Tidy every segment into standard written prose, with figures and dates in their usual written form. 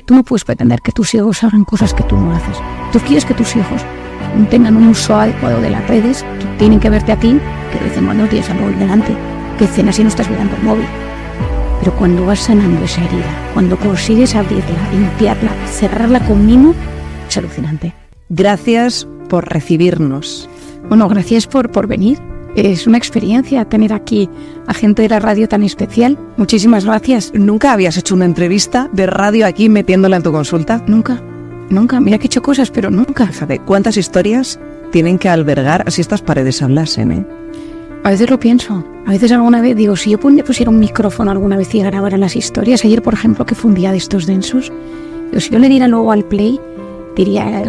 Tú no puedes pretender que tus hijos hagan cosas que tú no haces. Tú quieres que tus hijos tengan un uso adecuado de las redes, tienen que verte a ti, que de vez en cuando tienes al móvil delante, que cenas y no estás mirando el móvil. Pero cuando vas sanando esa herida, cuando consigues abrirla, limpiarla, cerrarla con mimo, es alucinante. Gracias por recibirnos. Bueno, gracias por venir. Es una experiencia tener aquí a gente de la radio tan especial. Muchísimas gracias. ¿Nunca habías hecho una entrevista de radio aquí metiéndola en tu consulta? Nunca. Mira que he hecho cosas, pero nunca. Fíjate, ¿cuántas historias tienen que albergar si estas paredes hablasen, A veces lo pienso. A veces alguna vez digo, si yo pusiera un micrófono alguna vez y grabara las historias. Ayer, por ejemplo, que fue un día de estos densos, si yo le diera luego al play, diría,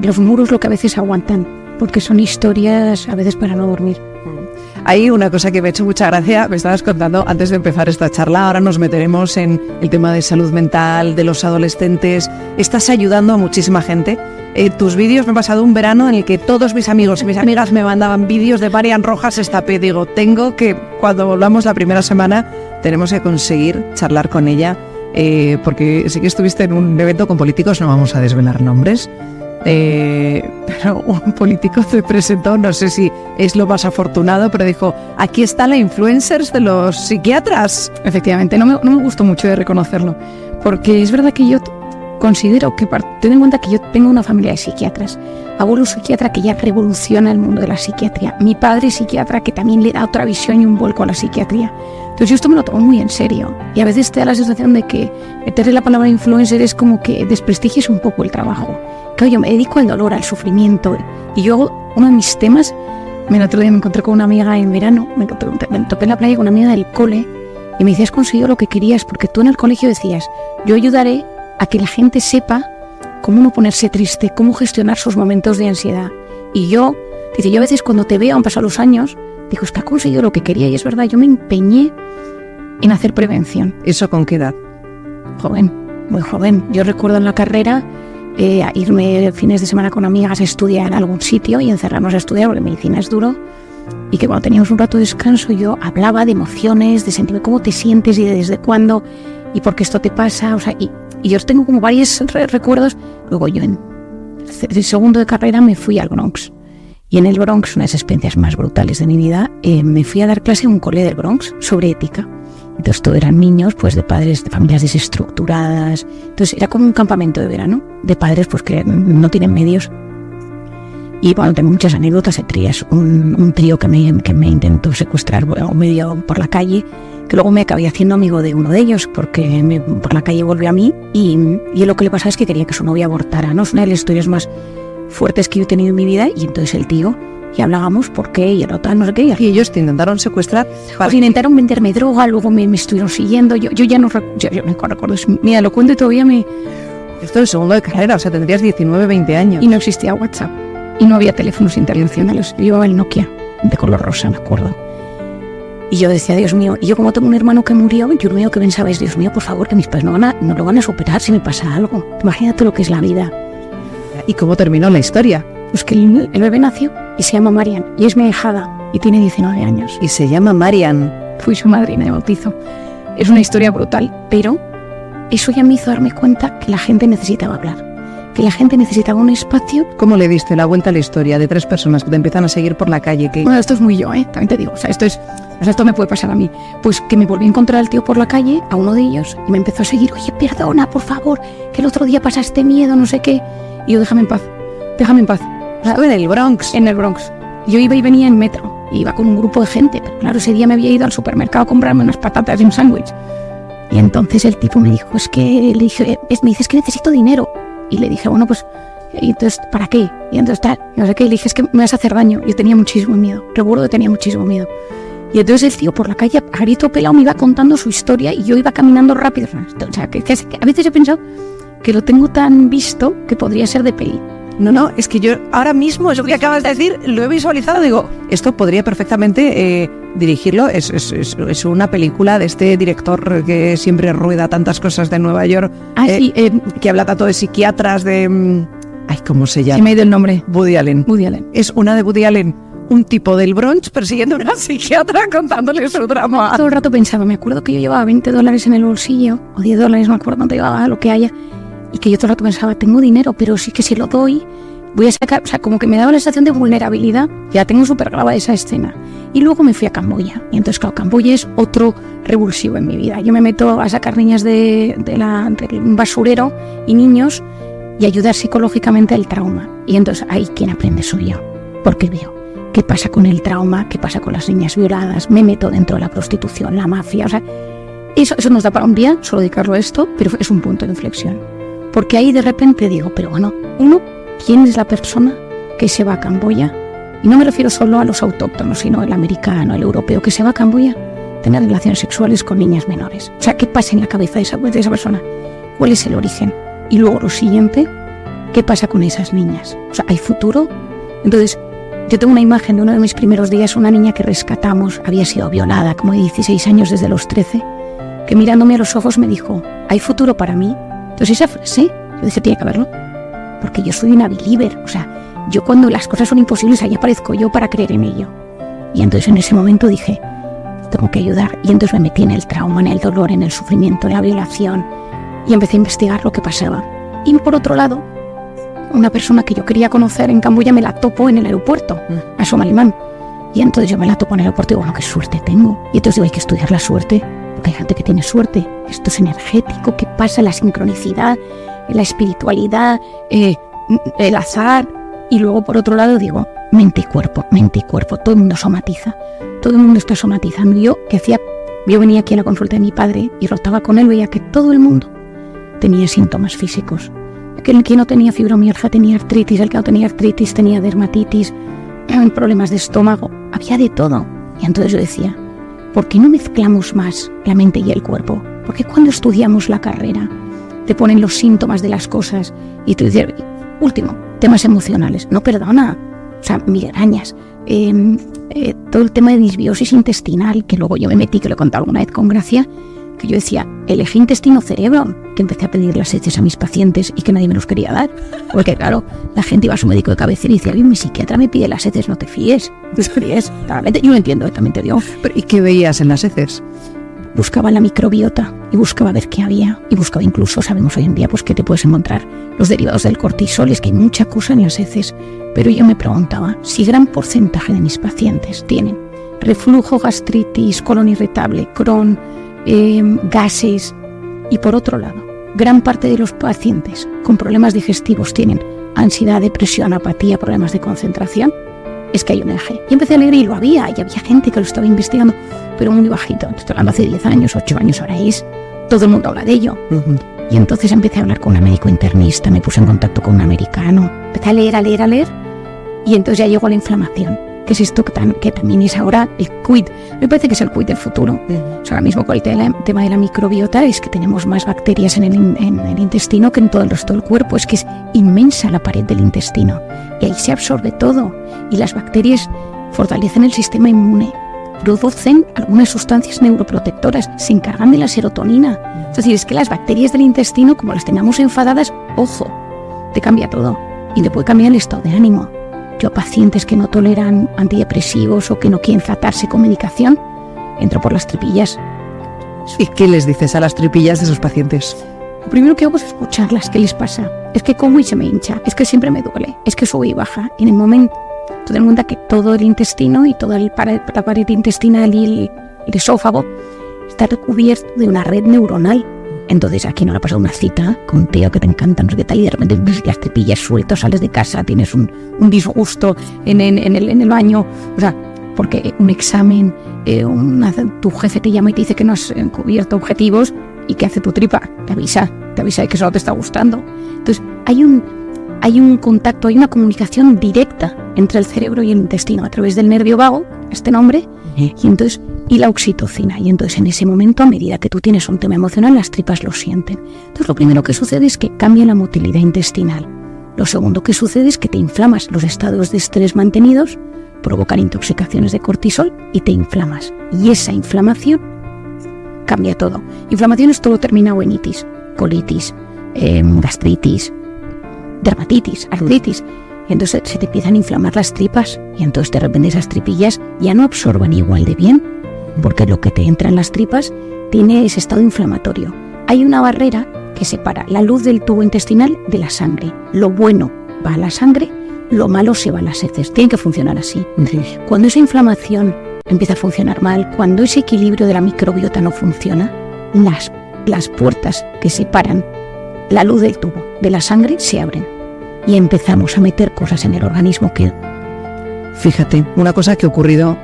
los muros lo que a veces aguantan, porque son historias a veces para no dormir. Hay una cosa que me ha hecho mucha gracia, me estabas contando antes de empezar esta charla, ahora nos meteremos en el tema de salud mental, de los adolescentes, estás ayudando a muchísima gente. Tus vídeos, me he pasado un verano en el que todos mis amigos y mis amigas me mandaban vídeos de Marian Rojas Estapé. Digo, cuando volvamos la primera semana, tenemos que conseguir charlar con ella, porque sé que estuviste en un evento con políticos, no vamos a desvelar nombres. Pero un político te presentó, no sé si es lo más afortunado, pero dijo, aquí está la influencers de los psiquiatras. Efectivamente, no me gustó mucho de reconocerlo, porque es verdad que yo considero que, ten en cuenta que yo tengo una familia de psiquiatras, abuelo psiquiatra que ya revoluciona el mundo de la psiquiatría, mi padre psiquiatra que también le da otra visión y un vuelco a la psiquiatría. Entonces yo esto me lo tomo muy en serio y a veces te da la sensación de que meterle la palabra influencer es como que desprestigies un poco el trabajo. Claro, yo me dedico al dolor, al sufrimiento y yo uno de mis temas, el otro día me encontré con una amiga en verano, me topé en la playa con una amiga del cole y me decía, has conseguido lo que querías, porque tú en el colegio decías, yo ayudaré a que la gente sepa cómo no ponerse triste, cómo gestionar sus momentos de ansiedad. Y yo a veces cuando te veo, han pasado los años, digo, has conseguido lo que quería, y es verdad, yo me empeñé en hacer prevención. ¿Eso con qué edad? Joven, muy joven. Yo recuerdo en la carrera irme fines de semana con amigas a estudiar a algún sitio y encerrarnos a estudiar, porque medicina es duro, y que cuando teníamos un rato de descanso yo hablaba de emociones, de sentirme cómo te sientes y de desde cuándo y por qué esto te pasa, y yo tengo como varios recuerdos. Luego yo en segundo de carrera me fui al Bronx, y en el Bronx, una de las experiencias más brutales de mi vida, me fui a dar clase en un cole del Bronx sobre ética. Entonces todos eran niños pues de padres de familias desestructuradas, entonces era como un campamento de verano de padres pues que no tienen medios. Y bueno, tengo muchas anécdotas, entre ellas un trío que me intentó secuestrar medio por la calle, que luego me acabé haciendo amigo de uno de ellos, porque por la calle volvió a mí y lo que le pasaba es que quería que su novia abortara, ¿no? Es una de las historias más fuertes que yo he tenido en mi vida. Y entonces el tío, y hablábamos por qué y el tal, no sé qué. Y ellos te intentaron secuestrar. Pues intentaron venderme droga, luego me estuvieron siguiendo. Yo ya no recuerdo. Mira, lo cuento y todavía Esto es segundo de carrera, o sea, tendrías 19, 20 años. Y no existía WhatsApp. Y no había teléfonos internacionales. Yo llevaba el Nokia de color rosa, me acuerdo. Y yo decía, Dios mío, y yo como tengo un hermano que murió, yo lo único que pensaba es, Dios mío, por favor, que mis padres no lo van a superar si me pasa algo. Imagínate lo que es la vida. ¿Y cómo terminó la historia? Pues que el bebé nació y se llama Marian, y es mi ahijada, y tiene 19 años. Y se llama Marian. Fui su madrina de bautizo. Es una historia brutal, pero eso ya me hizo darme cuenta que la gente necesitaba hablar, que la gente necesitaba un espacio. ¿Cómo le diste la vuelta a la historia de 3 personas que te empiezan a seguir por la calle? Bueno, esto es muy yo, también te digo, esto me puede pasar a mí. Pues que me volví a encontrar al tío por la calle, a uno de ellos, y me empezó a seguir, oye, perdona, por favor, que el otro día pasaste miedo, no sé qué. Y yo, déjame en paz. O sea, en el Bronx. En el Bronx. Yo iba y venía en metro, iba con un grupo de gente, pero claro, ese día me había ido al supermercado a comprarme unas patatas y un sándwich. Y entonces el tipo me dijo, me dice, es que necesito dinero. Y le dije, bueno, pues, ¿y entonces para qué? Y entonces tal, no sé qué, y le dije, es que me vas a hacer daño. Yo tenía muchísimo miedo, recuerdo que tenía muchísimo miedo. Y entonces el tío por la calle, a grito pelado, me iba contando su historia y yo iba caminando rápido. O sea, que a veces he pensado que lo tengo tan visto que podría ser de peli. No, es que yo ahora mismo, eso que acabas de decir, lo he visualizado, digo, esto podría perfectamente dirigirlo, es una película de este director que siempre rueda tantas cosas de Nueva York, sí, que habla tanto de psiquiatras, ¿cómo se llama? Se me ha ido el nombre. Woody Allen. Woody Allen. Es una de Woody Allen, un tipo del brunch persiguiendo a una psiquiatra contándole su drama. Todo el rato pensaba, me acuerdo que yo llevaba $20 en el bolsillo, o $10, no me acuerdo cuánto llevaba, lo que haya, y que yo todo el rato pensaba, tengo dinero, pero sí que si lo doy, voy a sacar, o sea, como que me daba la sensación de vulnerabilidad. Ya tengo súper grabada esa escena. Y luego me fui a Camboya, y entonces claro, Camboya es otro revulsivo en mi vida. Yo me meto a sacar niñas de un basurero y niños y ayudar psicológicamente al trauma. Y entonces ahí quien aprende soy yo, porque veo qué pasa con el trauma, qué pasa con las niñas violadas, me meto dentro de la prostitución, la mafia, o sea, eso nos da para un día, solo dedicarlo a esto, pero es un punto de inflexión. Porque ahí de repente digo, pero bueno, ¿quién es la persona que se va a Camboya? Y no me refiero solo a los autóctonos, sino el americano, el europeo, que se va a Camboya a tener relaciones sexuales con niñas menores. O sea, ¿qué pasa en la cabeza de esa persona? ¿Cuál es el origen? Y luego lo siguiente, ¿qué pasa con esas niñas? O sea, ¿hay futuro? Entonces, yo tengo una imagen de uno de mis primeros días, una niña que rescatamos, había sido violada como de 16 años desde los 13, que mirándome a los ojos me dijo, ¿hay futuro para mí? Entonces esa frase, yo dije, tiene que haberlo, porque yo soy una believer, o sea, yo cuando las cosas son imposibles, ahí aparezco yo para creer en ello. Y entonces en ese momento dije, tengo que ayudar, y entonces me metí en el trauma, en el dolor, en el sufrimiento, en la violación, y empecé a investigar lo que pasaba. Y por otro lado, una persona que yo quería conocer en Camboya me la topo en el aeropuerto, a Somalimán. Y entonces yo me la topo en el aeropuerto y digo, bueno, qué suerte tengo. Y entonces digo, hay que estudiar la suerte, porque hay gente que tiene suerte. Esto es energético, ¿qué pasa? La sincronicidad, la espiritualidad, el azar. Y luego por otro lado digo, mente y cuerpo, todo el mundo somatiza, todo el mundo está somatizando. Yo venía aquí a la consulta de mi padre y rotaba con él, veía que todo el mundo tenía síntomas físicos. El que no tenía fibromialgia tenía artritis, el que no tenía artritis tenía dermatitis, problemas de estómago, había de todo. Y entonces yo decía, ¿por qué no mezclamos más la mente y el cuerpo? Porque cuando estudiamos la carrera te ponen los síntomas de las cosas y tú dices, último, temas emocionales, no perdona, o sea, migrañas, todo el tema de disbiosis intestinal, que luego yo me metí, que lo he contado alguna vez con Gracia, que yo decía, elegí intestino-cerebro, que empecé a pedir las heces a mis pacientes y que nadie me los quería dar. Porque claro, la gente iba a su médico de cabecera y decía, bien, mi psiquiatra me pide las heces, no te fíes. Claramente, yo lo entiendo, también te digo. ¿Y qué veías en las heces? Buscaba la microbiota y buscaba ver qué había. Y buscaba incluso, sabemos hoy en día, pues que te puedes encontrar los derivados del cortisol, es que hay mucha cosa en las heces. Pero yo me preguntaba, si gran porcentaje de mis pacientes tienen reflujo, gastritis, colon irritable, Crohn, gases, y por otro lado, gran parte de los pacientes con problemas digestivos tienen ansiedad, depresión, apatía, problemas de concentración, es que hay un eje. Y empecé a leer y lo había, y había gente que lo estaba investigando, pero muy bajito. Estoy hablando hace 10 años, 8 años, ahora todo el mundo habla de ello. Y entonces empecé a hablar con un médico internista, me puse en contacto con un americano, empecé a leer, y entonces ya llegó la inflamación, que es esto que también es ahora el quid. Me parece que es el quid del futuro. O sea, ahora mismo con el tema de la microbiota es que tenemos más bacterias en el intestino que en todo el resto del cuerpo. Es que es inmensa la pared del intestino y ahí se absorbe todo. Y las bacterias fortalecen el sistema inmune, producen algunas sustancias neuroprotectoras, se encargan de la serotonina. Es decir, es que las bacterias del intestino, como las tengamos enfadadas, ojo, te cambia todo y te puede cambiar el estado de ánimo. Yo a pacientes que no toleran antidepresivos o que no quieren tratarse con medicación, entro por las tripillas. ¿Y qué les dices a las tripillas de esos pacientes? Lo primero que hago es escucharlas, ¿qué les pasa? Es que como y se me hincha, es que siempre me duele, es que sube y baja. Y en el momento te das cuenta que todo el intestino y toda la pared intestinal y el esófago está recubierto de una red neuronal. Entonces aquí no le ha pasado una cita con un tío que te encanta, no sé qué tal, y de repente las te pillas suelto, sales de casa, tienes un disgusto en el baño, o sea, porque un examen, tu jefe te llama y te dice que no has cubierto objetivos, y ¿qué hace tu tripa? Te avisa de que eso no te está gustando. Entonces hay un contacto, hay una comunicación directa entre el cerebro y el intestino a través del nervio vago, este nombre, y la oxitocina. Y entonces en ese momento, a medida que tú tienes un tema emocional, las tripas lo sienten. Entonces lo primero que sucede es que cambia la motilidad intestinal. Lo segundo que sucede es que te inflamas. Los estados de estrés mantenidos provocan intoxicaciones de cortisol y te inflamas. Y esa inflamación cambia todo. Inflamación es todo terminado en itis, colitis, gastritis, dermatitis, artritis. Y entonces se te empiezan a inflamar las tripas y entonces de repente esas tripillas ya no absorben igual de bien, porque lo que te entra en las tripas tiene ese estado inflamatorio. Hay una barrera que separa la luz del tubo intestinal de la sangre. Lo bueno va a la sangre, lo malo se va a las heces. Tiene que funcionar así. Sí. Cuando esa inflamación empieza a funcionar mal, cuando ese equilibrio de la microbiota no funciona, las puertas que separan la luz del tubo de la sangre se abren y empezamos a meter cosas en el organismo que... Fíjate, una cosa que ha ocurrido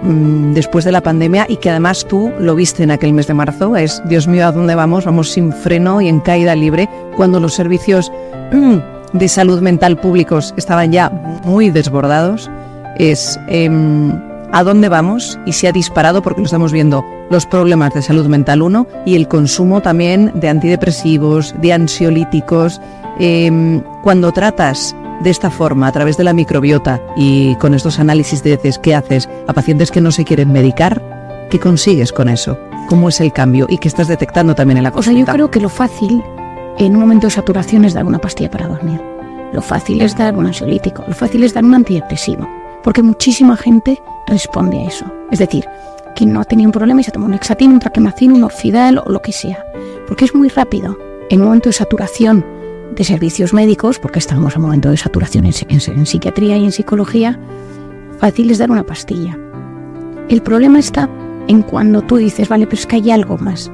después de la pandemia y que además tú lo viste en aquel mes de marzo es, Dios mío, ¿a dónde vamos? Vamos sin freno y en caída libre, cuando los servicios de salud mental públicos estaban ya muy desbordados. Es ¿a dónde vamos? Y se ha disparado, porque lo estamos viendo, los problemas de salud mental, uno, y el consumo también de antidepresivos, de ansiolíticos. Cuando tratas de esta forma, a través de la microbiota y con estos análisis de heces que haces a pacientes que no se quieren medicar, ¿qué consigues con eso? ¿Cómo es el cambio? ¿Y qué estás detectando también en la consulta? Yo creo que lo fácil en un momento de saturación es dar una pastilla para dormir. Lo fácil es dar un ansiolítico. Lo fácil es dar un antidepresivo. Porque muchísima gente responde a eso. Es decir, quien no ha tenido un problema y se toma un Exatin, un Traquemacin, un Orfidal o lo que sea. Porque es muy rápido. En un momento de saturación de servicios médicos, porque estamos en un momento de saturación en psiquiatría y en psicología, fácil es dar una pastilla. El problema está en cuando tú dices, vale, pero es que hay algo más.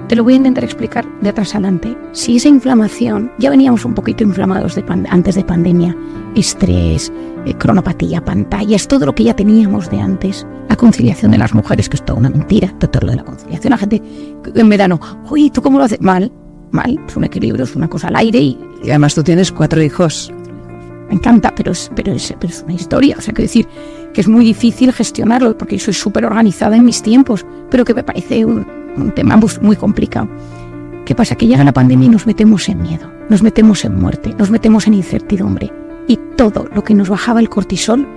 Te lo voy a intentar explicar de atrás adelante. Si esa inflamación, ya veníamos un poquito inflamados antes de pandemia, estrés, cronopatía, pantallas, todo lo que ya teníamos de antes, la conciliación de las mujeres, que es toda una mentira, todo lo de la conciliación, la gente en verano, oye, ¿tú cómo lo haces? Mal, es un equilibrio, es una cosa al aire y además tú tienes 4 hijos. Me encanta, pero es una historia, o sea, quiero decir que es muy difícil gestionarlo, porque yo soy súper organizada en mis tiempos, pero que me parece un tema muy complicado. ¿Qué pasa? Que llega la pandemia y nos metemos en miedo, nos metemos en muerte, nos metemos en incertidumbre, y todo lo que nos bajaba el cortisol,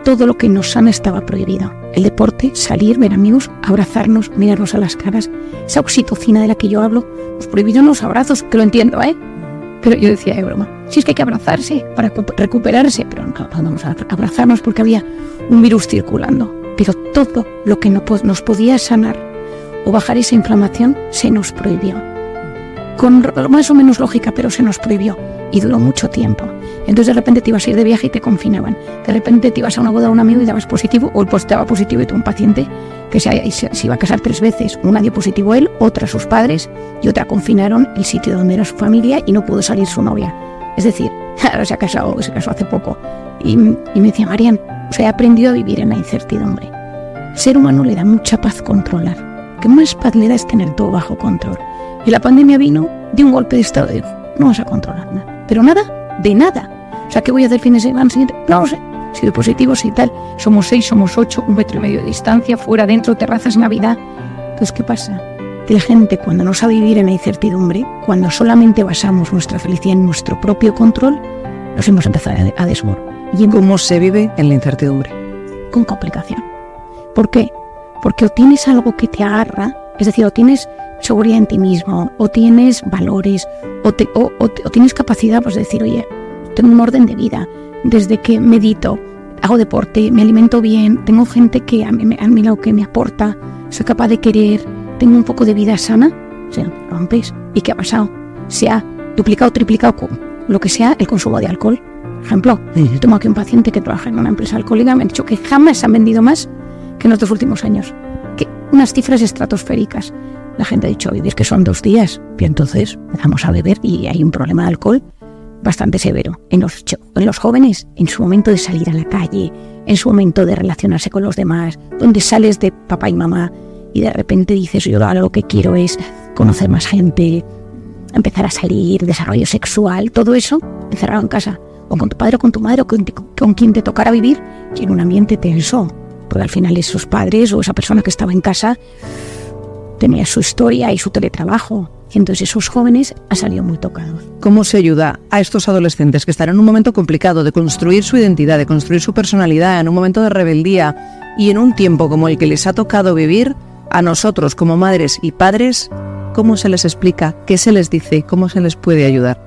todo lo que nos sana estaba prohibido. El deporte, salir, ver amigos, abrazarnos, mirarnos a las caras, esa oxitocina de la que yo hablo, nos prohibieron los abrazos, que lo entiendo, pero yo decía, broma, si es que hay que abrazarse para recuperarse, pero no vamos a abrazarnos porque había un virus circulando. Pero todo lo que nos podía sanar o bajar esa inflamación se nos prohibió. Con más o menos lógica, pero se nos prohibió y duró mucho tiempo. Entonces de repente te ibas a ir de viaje y te confinaban. De repente te ibas a una boda de un amigo y dabas positivo, o el daba positivo y tú un paciente que se iba a casar 3 veces. Una dio positivo él, otra sus padres y otra confinaron el sitio donde era su familia y no pudo salir su novia. Es decir, ahora se casó hace poco. Y me decía, Marian, he aprendido a vivir en la incertidumbre. El ser humano le da mucha paz controlar. ¿Qué más paz le da es tener todo bajo control? Y la pandemia vino, dio un golpe de estado y dijo, no vas a controlar nada. Pero nada, de nada. O sea, ¿qué voy a hacer el fin de semana siguiente? No lo sé. Si doy positivo, si tal. Somos 6, somos 8, 1,5 metros de distancia, fuera, dentro, terrazas, Navidad. Entonces, ¿qué pasa? Que la gente, cuando no sabe vivir en la incertidumbre, cuando solamente basamos nuestra felicidad en nuestro propio control, nos hemos empezado a desbordar. ¿Y cómo se vive en la incertidumbre? Con complicación. ¿Por qué? Porque o tienes algo que te agarra, es decir, o tienes seguridad en ti mismo, o tienes valores, o tienes capacidad pues, de decir, oye, tengo un orden de vida, desde que medito, hago deporte, me alimento bien, tengo gente que a mi lado que me aporta, soy capaz de querer, tengo un poco de vida sana, se rompes. ¿Y qué ha pasado? Se ha duplicado, triplicado, lo que sea, el consumo de alcohol. Por ejemplo, yo tengo aquí un paciente que trabaja en una empresa alcohólica, me han dicho que jamás se han vendido más que en los 2 últimos años. Que unas cifras estratosféricas. La gente ha dicho, oye, es que son 2 días. Y entonces empezamos a beber y hay un problema de alcohol bastante severo. En los jóvenes, en su momento de salir a la calle, en su momento de relacionarse con los demás, donde sales de papá y mamá y de repente dices, yo ahora lo que quiero es conocer más gente, empezar a salir, desarrollo sexual, todo eso encerrado en casa, o con tu padre o con tu madre o con quien te tocara vivir, y en un ambiente tenso, porque al final esos padres o esa persona que estaba en casa tenía su historia y su teletrabajo, y entonces esos jóvenes han salido muy tocados. ¿Cómo se ayuda a estos adolescentes que están en un momento complicado de construir su identidad, de construir su personalidad, en un momento de rebeldía y en un tiempo como el que les ha tocado vivir, a nosotros como madres y padres, cómo se les explica, qué se les dice, cómo se les puede ayudar?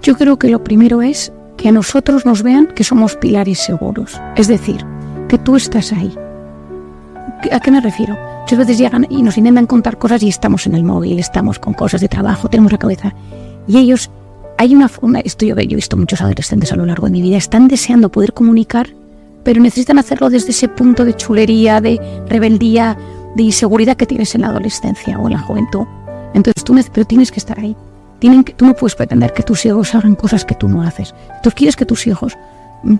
Yo creo que lo primero es que a nosotros nos vean que somos pilares seguros. Es decir, que tú estás ahí. ¿A qué me refiero? Muchas veces llegan y nos intentan contar cosas y estamos en el móvil, estamos con cosas de trabajo, tenemos la cabeza. Y ellos, hay una forma, yo he visto muchos adolescentes a lo largo de mi vida, están deseando poder comunicar, pero necesitan hacerlo desde ese punto de chulería, de rebeldía, de inseguridad que tienes en la adolescencia o en la juventud. Entonces pero tienes que estar ahí. Tú no puedes pretender que tus hijos hagan cosas que tú no haces. Tú quieres que tus hijos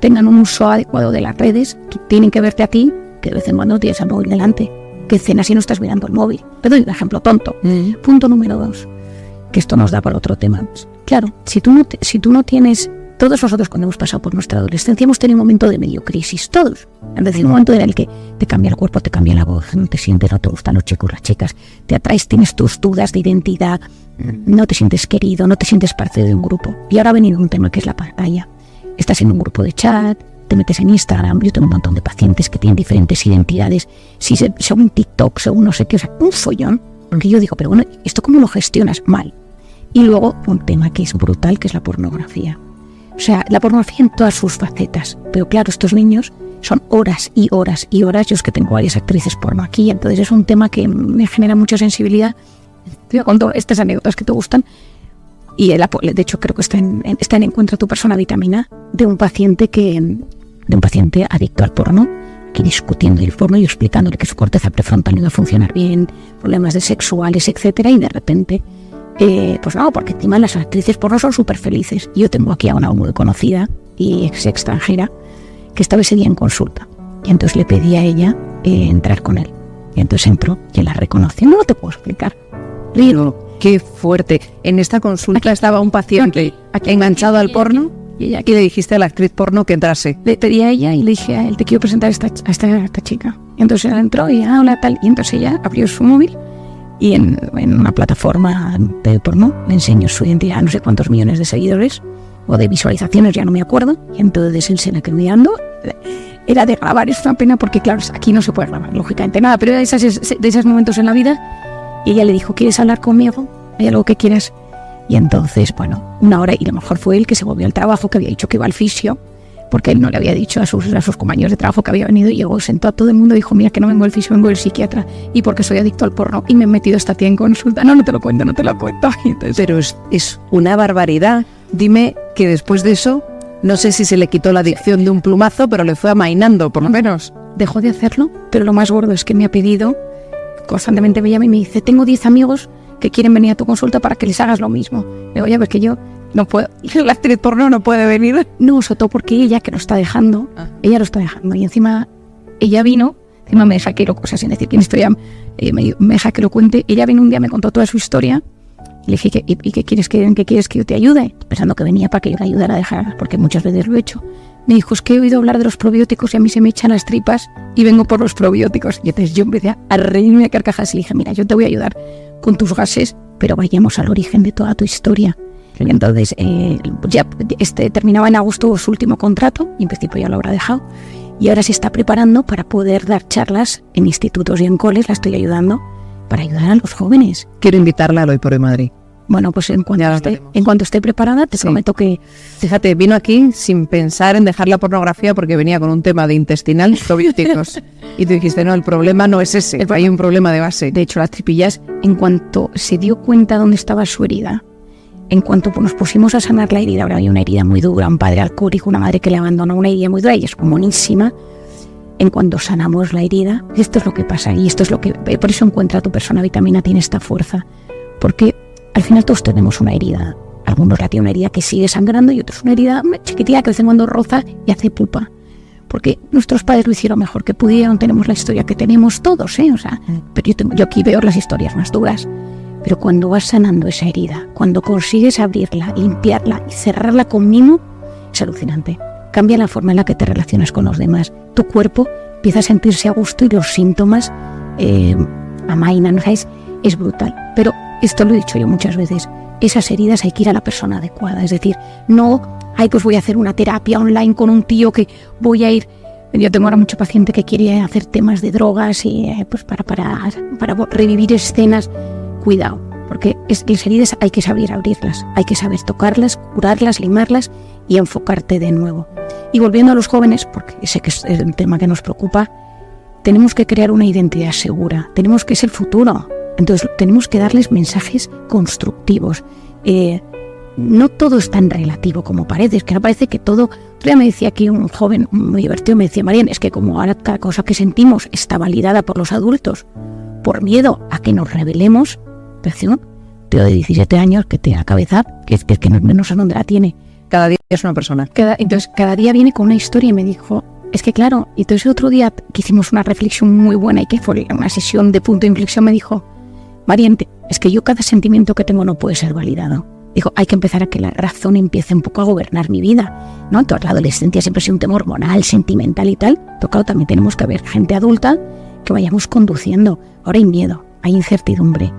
tengan un uso adecuado de las redes, tienen que verte a ti, que de vez en cuando tienes el móvil delante, que cenas y no estás mirando el móvil. Te doy un ejemplo tonto. Punto número 2, que esto nos da para otro tema. Claro, si tú no tienes... Todos nosotros cuando hemos pasado por nuestra adolescencia hemos tenido un momento de medio crisis, todos. Es decir, un momento en el que te cambia el cuerpo, te cambia la voz, no te sientes, no te gustan los chicos, las chicas, te atraes, tienes tus dudas de identidad, no te sientes querido, no te sientes parte de un grupo. Y ahora ha venido un tema que es la pantalla. Estás en un grupo de chat, te metes en Instagram, yo tengo un montón de pacientes que tienen diferentes identidades, según TikTok, según no sé qué, o sea, un follón, porque yo digo, pero bueno, ¿esto cómo lo gestionas? Mal. Y luego un tema que es brutal, que es la pornografía. O sea, la pornografía en todas sus facetas. Pero claro, estos niños son horas y horas y horas. Yo es que tengo varias actrices porno aquí, entonces es un tema que me genera mucha sensibilidad. Te voy a contar estas anécdotas que te gustan. Y de hecho creo que está en Encuentra tu persona vitamina, de un paciente adicto al porno, aquí discutiendo el porno y explicándole que su corteza prefrontal no iba a funcionar bien, problemas de sexuales, etcétera, y de repente... pues no, porque encima las actrices porno son súper felices. Yo tengo aquí a una muy conocida y extranjera que estaba ese día en consulta y entonces le pedí a ella entrar con él y entonces entró y él la reconoció. No te puedo explicar. Qué fuerte. En esta consulta estaba un paciente enganchado al porno y le dijiste a la actriz porno que entrase. Le pedí a ella y le dije a él, te quiero presentar a esta chica. Y entonces él entró y hola tal, y entonces ella abrió su móvil y en una plataforma de porno le enseñó su identidad, no sé cuántos millones de seguidores o de visualizaciones, ya no me acuerdo, y entonces él se la quedó mirando. Era de grabar, es una pena porque claro, aquí no se puede grabar lógicamente nada, pero de esos momentos en la vida. Y ella le dijo, ¿quieres hablar conmigo? ¿Hay algo que quieras? Y entonces, bueno, una hora, y lo mejor fue él que se volvió al trabajo, que había dicho que iba al fisio, porque él no le había dicho a sus compañeros de trabajo que había venido, y llegó, sentó a todo el mundo y dijo, mira que no vengo al fisio, vengo del psiquiatra, y porque soy adicto al porno, y me he metido esta tía en consulta. No te lo cuento. Y entonces, pero es una barbaridad. Dime que después de eso, no sé si se le quitó la adicción de un plumazo, pero le fue amainando, por lo menos. Dejó de hacerlo, pero lo más gordo es que me ha pedido, constantemente me llama y me dice, tengo 10 amigos que quieren venir a tu consulta para que les hagas lo mismo. Le digo, ya ves que yo no puedo, la actriz porno no puede venir. No, sobre todo porque ella que lo está dejando, ella lo está dejando, y encima ella vino, encima me deja que lo, o sea, sin decir que mi historia, me deja que lo cuente. Ella vino un día, me contó toda su historia, y le dije, ¿y qué quieres que yo te ayude? Pensando que venía para que yo le ayudara a dejar, porque muchas veces lo he hecho. Me dijo, es que he oído hablar de los probióticos y a mí se me echan las tripas y vengo por los probióticos. Y entonces yo empecé a reírme a carcajadas y le dije, mira, yo te voy a ayudar con tus gases, pero vayamos al origen de toda tu historia. Y entonces terminaba en agosto su último contrato, y en principio ya lo habrá dejado, y ahora se está preparando para poder dar charlas en institutos y en coles. La estoy ayudando para ayudar a los jóvenes. Quiero invitarla al Hoy por Hoy Madrid. Bueno, pues en cuanto esté preparada, te prometo que... Fíjate, vino aquí sin pensar en dejar la pornografía porque venía con un tema de intestinal, probióticos. Y tú dijiste, no, el problema no es ese, hay un problema de base. De hecho, las tripillas, en cuanto se dio cuenta dónde estaba su herida, en cuanto nos pusimos a sanar la herida, ahora hay una herida muy dura, un padre alcohólico, una madre que le abandonó, una herida muy dura, y es monísima. En cuanto sanamos la herida, esto es lo que pasa, y esto es lo que... Por eso Encuentra tu persona vitamina tiene esta fuerza, porque al final todos tenemos una herida. Algunos la tienen una herida que sigue sangrando y otros una herida chiquitita que de vez en cuando roza y hace pupa. Porque nuestros padres lo hicieron mejor que pudieron, tenemos la historia que tenemos todos, O sea, pero yo aquí veo las historias más duras. Pero cuando vas sanando esa herida, cuando consigues abrirla, limpiarla y cerrarla con mimo, es alucinante. Cambia la forma en la que te relacionas con los demás. Tu cuerpo empieza a sentirse a gusto y los síntomas amainan, ¿sabes? Es brutal. Pero esto lo he dicho yo muchas veces, esas heridas hay que ir a la persona adecuada. Es decir, no, pues voy a hacer una terapia online con un tío que voy a ir... Yo tengo ahora mucho paciente que quiere hacer temas de drogas y pues para revivir escenas. Cuidado, porque las heridas hay que saber abrirlas, hay que saber tocarlas, curarlas, limarlas y enfocarte de nuevo. Y volviendo a los jóvenes, porque sé que es el tema que nos preocupa, tenemos que crear una identidad segura, tenemos que ser el futuro, entonces tenemos que darles mensajes constructivos. No todo es tan relativo como parece, es que no parece que todo... Otro día me decía aquí un joven muy divertido, me decía, Marian, es que como ahora cada cosa que sentimos está validada por los adultos, por miedo a que nos rebelemos, un tío de 17 años que tiene la cabeza, que no sé dónde la tiene. Cada día es una persona. Entonces cada día viene con una historia y me dijo, es que claro, y entonces otro día que hicimos una reflexión muy buena y que fue una sesión de punto de inflexión, me dijo, Marian, es que yo cada sentimiento que tengo no puede ser validado. Dijo, hay que empezar a que la razón empiece un poco a gobernar mi vida, ¿no? Toda la adolescencia siempre ha sido un tema hormonal, sentimental y tal. Pero claro, también tenemos que haber gente adulta que vayamos conduciendo. Ahora hay miedo, hay incertidumbre.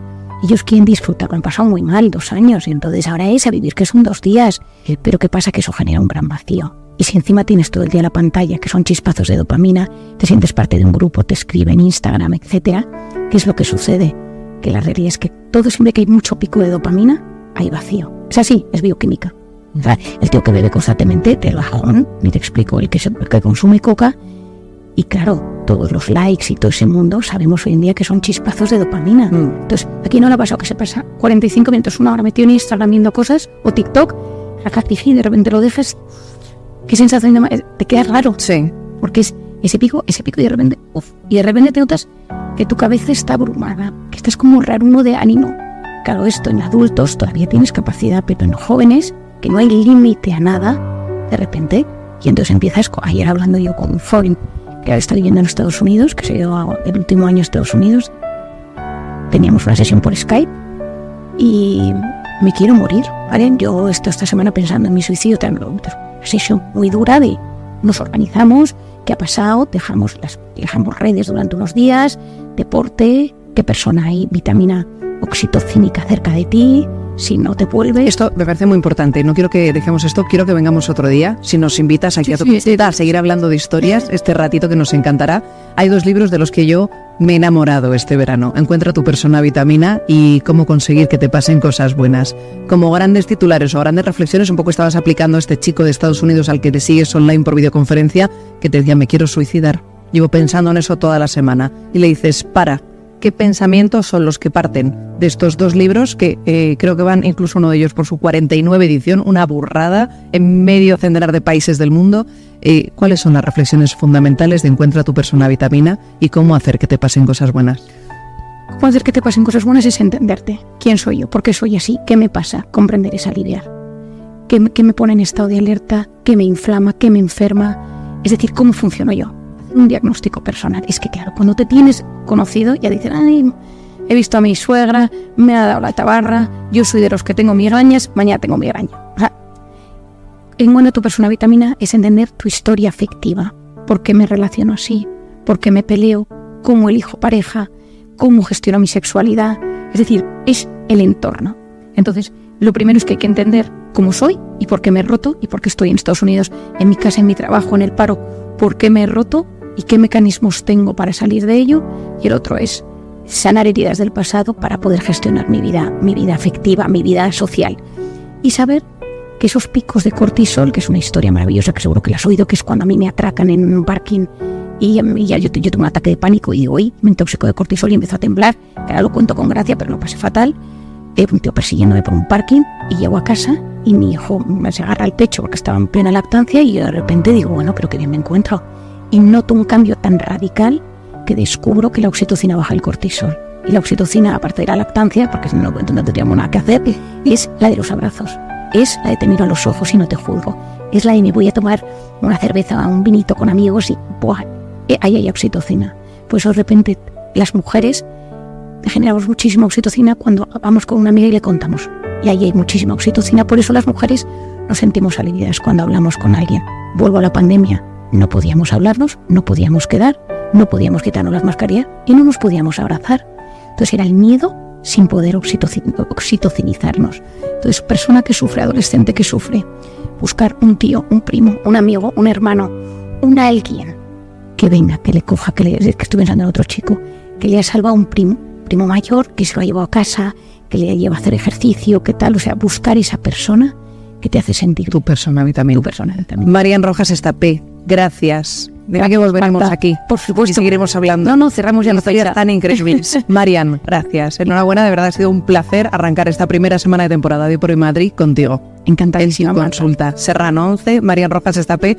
Ellos quieren disfrutar, lo han pasado muy mal, 2 años, y entonces ahora es a vivir que son 2 días. Pero ¿qué pasa? Que eso genera un gran vacío. Y si encima tienes todo el día la pantalla, que son chispazos de dopamina, te sientes parte de un grupo, te escriben Instagram, etcétera, ¿qué es lo que sucede? Que la realidad es que todo siempre que hay mucho pico de dopamina, hay vacío. Es así, es bioquímica. O sea, el tío que bebe constantemente, te bajón, ni te explico, el que consume coca, y claro, todos los likes y todo ese mundo, sabemos hoy en día que son chispazos de dopamina. Entonces, aquí no le ha pasado que se pasa 45 minutos, 1 hora metido en Instagram viendo cosas, o TikTok, y de repente lo dejas, qué sensación te queda raro. Sí. Porque es ese pico y de repente, y de repente te notas que tu cabeza está abrumada, que estás como raro de ánimo. Claro, esto en adultos todavía tienes capacidad, pero en jóvenes, que no hay límite a nada, de repente, y entonces empiezas, ayer hablando yo con un joven que está viviendo en Estados Unidos, que se ha ido el último año a Estados Unidos, teníamos una sesión por Skype, y me quiero morir, ¿vale? Yo esta semana pensando en mi suicidio, una sesión muy dura de, nos organizamos, qué ha pasado, dejamos redes durante unos días, deporte, qué persona hay, vitamina oxitocínica cerca de ti, si no te vuelve. Esto me parece muy importante, no quiero que dejemos esto, quiero que vengamos otro día, si nos invitas aquí a seguir hablando de historias, este ratito que nos encantará. Hay 2 libros de los que yo me he enamorado este verano, Encuentra tu persona vitamina y Cómo conseguir que te pasen cosas buenas. Como grandes titulares o grandes reflexiones, un poco estabas aplicando a este chico de Estados Unidos al que te sigues online por videoconferencia, que te decía, me quiero suicidar, llevo pensando en eso toda la semana, y le dices, para, ¿qué pensamientos son los que parten de estos 2 libros que creo que van incluso uno de ellos por su 49 edición, una burrada en medio centenar de países del mundo? ¿Cuáles son las reflexiones fundamentales de Encuentra tu persona vitamina y cómo hacer que te pasen cosas buenas? Cómo hacer que te pasen cosas buenas es entenderte. ¿Quién soy yo? ¿Por qué soy así? ¿Qué me pasa? Comprender es aliviar. ¿Qué me pone en estado de alerta? ¿Qué me inflama? ¿Qué me enferma? Es decir, ¿cómo funciono yo? Un diagnóstico personal. Es que claro, cuando te tienes conocido ya dicen, ay, he visto a mi suegra, me ha dado la tabarra, yo soy de los que tengo migrañas, mañana tengo migraña. O sea, Encuentra tu persona vitamina es entender tu historia afectiva. ¿Por qué me relaciono así? ¿Por qué me peleo? ¿Cómo elijo pareja? ¿Cómo gestiono mi sexualidad? Es decir, es el entorno. Entonces, lo primero es que hay que entender cómo soy y por qué me he roto y por qué estoy en Estados Unidos, en mi casa, en mi trabajo, en el paro, por qué me he roto y qué mecanismos tengo para salir de ello. Y el otro es sanar heridas del pasado para poder gestionar mi vida afectiva, mi vida social. Y saber que esos picos de cortisol, que es una historia maravillosa, que seguro que la has oído, que es cuando a mí me atracan en un parking y ya yo tengo un ataque de pánico y digo, uy, me intoxico de cortisol y empiezo a temblar, que ahora lo cuento con gracia, pero lo pasé fatal. Un tío persiguiéndome por un parking y llego a casa y mi hijo se agarra al pecho porque estaba en plena lactancia y yo de repente digo, bueno, pero qué bien me encuentro. Y noto un cambio tan radical que descubro que la oxitocina baja el cortisol. Y la oxitocina, aparte de la lactancia, porque si no tendríamos nada que hacer, es la de los abrazos. Es la de te miro a los ojos y no te juzgo. Es la de me voy a tomar una cerveza, un vinito con amigos y ¡buah! Ahí hay oxitocina. Pues de repente las mujeres generamos muchísima oxitocina cuando vamos con una amiga y le contamos. Y ahí hay muchísima oxitocina. Por eso las mujeres nos sentimos aliviadas cuando hablamos con alguien. Vuelvo a la pandemia. No podíamos hablarnos, no podíamos quedar, no podíamos quitarnos las mascarillas y no nos podíamos abrazar. Entonces era el miedo sin poder oxitocinizarnos. Entonces, persona que sufre, adolescente que sufre, buscar un tío, un primo, un amigo, un hermano, alguien que venga, que le coja, que estoy pensando en otro chico, que le ha salvado un primo, primo mayor, que se lo llevo a casa, que le llevo a hacer ejercicio, qué tal, o sea, buscar esa persona que te hace sentir. Tu persona a mí también. Tu persona también. Marian Rojas Estapé, gracias. Venga que volveremos aquí. Por supuesto. Y seguiremos hablando. No, cerramos ya la Historias fecha. tan increíbles. Marian, gracias. Enhorabuena, de verdad ha sido un placer arrancar esta primera semana de temporada de Hoy por Hoy Madrid contigo. Encantadísima. En consulta. Serrano 11, Marian Rojas Estapé.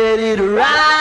ready to ride.